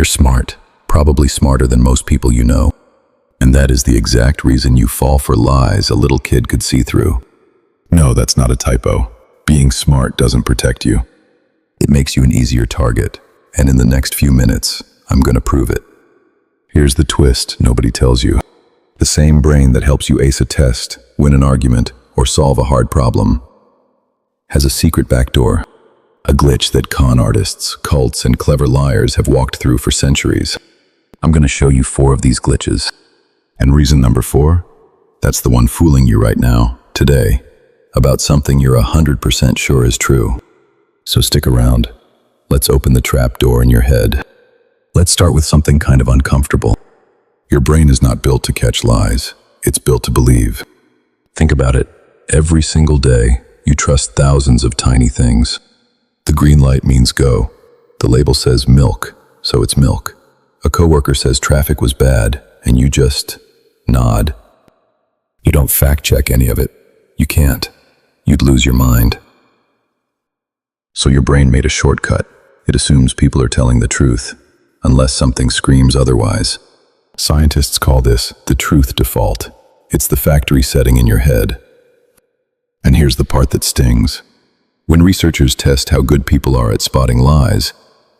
You're smart, probably smarter than most people you know. And that is the exact reason you fall for lies a little kid could see through. No, that's not a typo. Being smart doesn't protect you. It makes you an easier target, and in the next few minutes, I'm gonna prove it. Here's the twist nobody tells you. The same brain that helps you ace a test, win an argument, or solve a hard problem has a secret backdoor, a glitch that con artists, cults, and clever liars have walked through for centuries. I'm gonna show you 4 of these glitches. And reason number 4? That's the one fooling you right now, today, about something you're 100% sure is true. So stick around. Let's open the trap door in your head. Let's start with something kind of uncomfortable. Your brain is not built to catch lies. It's built to believe. Think about it. Every single day, you trust thousands of tiny things. The green light means go. The label says milk, so it's milk. A coworker says traffic was bad, and you just nod. You don't fact check any of it. You can't. You'd lose your mind. So your brain made a shortcut. It assumes people are telling the truth, unless something screams otherwise. Scientists call this the truth default. It's the factory setting in your head. And here's the part that stings. When researchers test how good people are at spotting lies,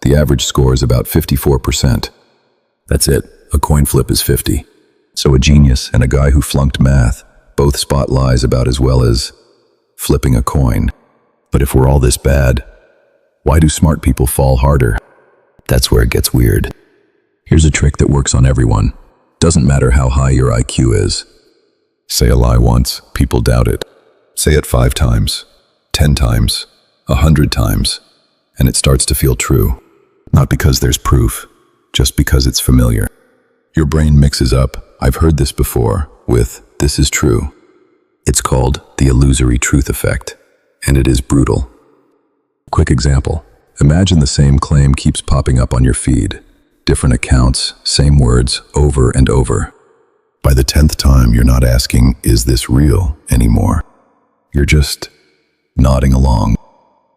the average score is about 54%. That's it. A coin flip is 50. So a genius and a guy who flunked math both spot lies about as well as flipping a coin. But if we're all this bad, why do smart people fall harder? That's where it gets weird. Here's a trick that works on everyone. Doesn't matter how high your IQ is. Say a lie once, people doubt it. Say it 5 times, 10 times, 100 times, and it starts to feel true. Not because there's proof, just because it's familiar. Your brain mixes up, "I've heard this before," with "this is true." It's called the Illusory Truth Effect, and it is brutal. Quick example. Imagine the same claim keeps popping up on your feed. Different accounts, same words, over and over. By the 10th time, you're not asking, "Is this real?" anymore. You're just nodding along.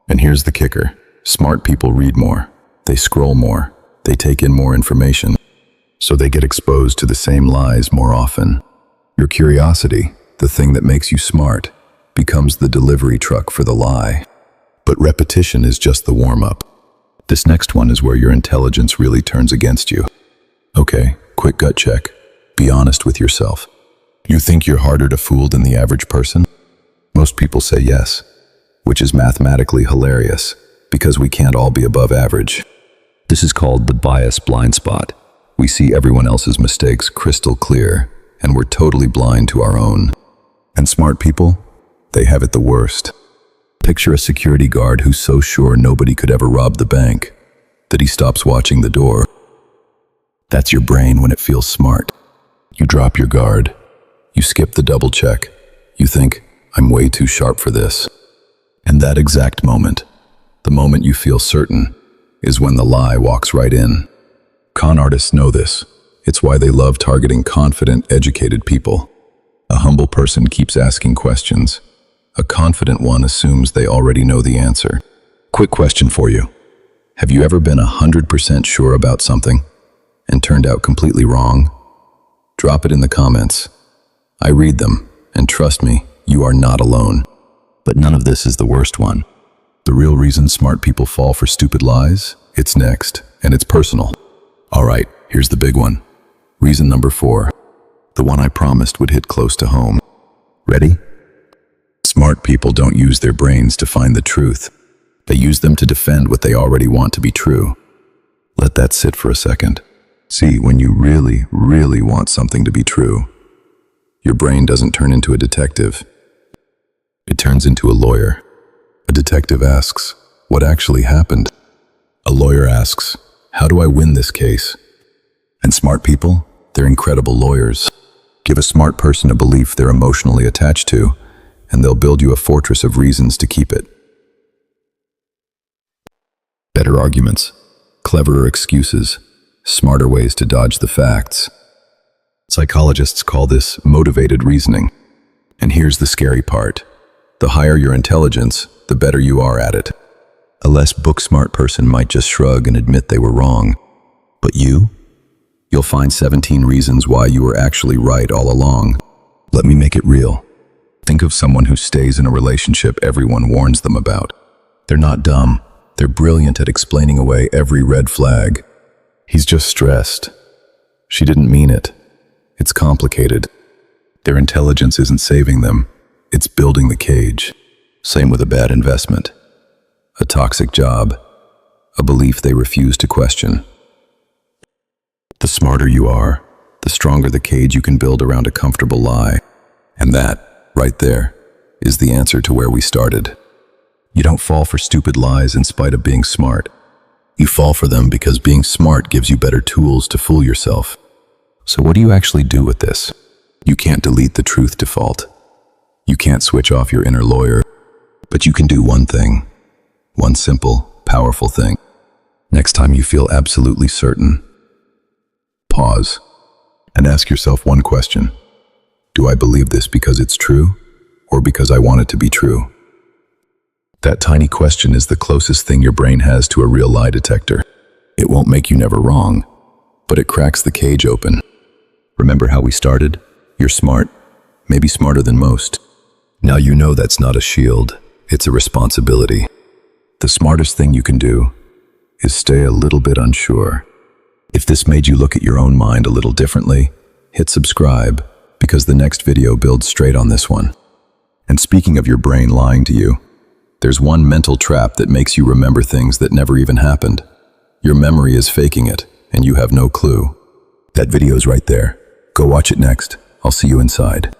And here's the kicker. Smart people read more. They scroll more. They take in more information. So they get exposed to the same lies more often. Your curiosity, the thing that makes you smart, becomes the delivery truck for the lie. But repetition is just the warm-up. This next one is where your intelligence really turns against you. Okay, quick gut check. Be honest with yourself. You think you're harder to fool than the average person? Most people say yes, which is mathematically hilarious, because we can't all be above average. This is called the bias blind spot. We see everyone else's mistakes crystal clear, and we're totally blind to our own. And smart people, they have it the worst. Picture a security guard who's so sure nobody could ever rob the bank that he stops watching the door. That's your brain when it feels smart. You drop your guard. You skip the double check. You think, "I'm way too sharp for this." And that exact moment, the moment you feel certain, is when the lie walks right in. Con artists know this. It's why they love targeting confident, educated people. A humble person keeps asking questions. A confident one assumes they already know the answer. Quick question for you. Have you ever been 100% sure about something and turned out completely wrong? Drop it in the comments. I read them, and trust me, you are not alone. But none of this is the worst one. The real reason smart people fall for stupid lies? It's next, and it's personal. All right, here's the big one. Reason number 4. The one I promised would hit close to home. Ready? Smart people don't use their brains to find the truth. They use them to defend what they already want to be true. Let that sit for a second. See, when you really, really want something to be true, your brain doesn't turn into a detective. It turns into a lawyer. A detective asks, "What actually happened?" A lawyer asks, "How do I win this case?" And smart people, they're incredible lawyers. Give a smart person a belief they're emotionally attached to, and they'll build you a fortress of reasons to keep it. Better arguments, cleverer excuses, smarter ways to dodge the facts. Psychologists call this motivated reasoning. And here's the scary part. The higher your intelligence, the better you are at it. A less book-smart person might just shrug and admit they were wrong. But You'll find 17 reasons why you were actually right all along. Let me make it real. Think of someone who stays in a relationship everyone warns them about. They're not dumb. They're brilliant at explaining away every red flag. He's just stressed. She didn't mean it. It's complicated. Their intelligence isn't saving them. It's building the cage. Same with a bad investment, a toxic job, a belief they refuse to question. The smarter you are, the stronger the cage you can build around a comfortable lie. And that, right there, is the answer to where we started. You don't fall for stupid lies in spite of being smart. You fall for them because being smart gives you better tools to fool yourself. So what do you actually do with this? You can't delete the truth default. You can't switch off your inner lawyer. But you can do one thing. One simple, powerful thing. Next time you feel absolutely certain, pause and ask yourself one question. Do I believe this because it's true, or because I want it to be true? That tiny question is the closest thing your brain has to a real lie detector. It won't make you never wrong, but it cracks the cage open. Remember how we started? You're smart, maybe smarter than most. Now you know that's not a shield, it's a responsibility. The smartest thing you can do is stay a little bit unsure. If this made you look at your own mind a little differently, hit subscribe, because the next video builds straight on this one. And speaking of your brain lying to you, there's one mental trap that makes you remember things that never even happened. Your memory is faking it, and you have no clue. That video's right there. Go watch it next. I'll see you inside.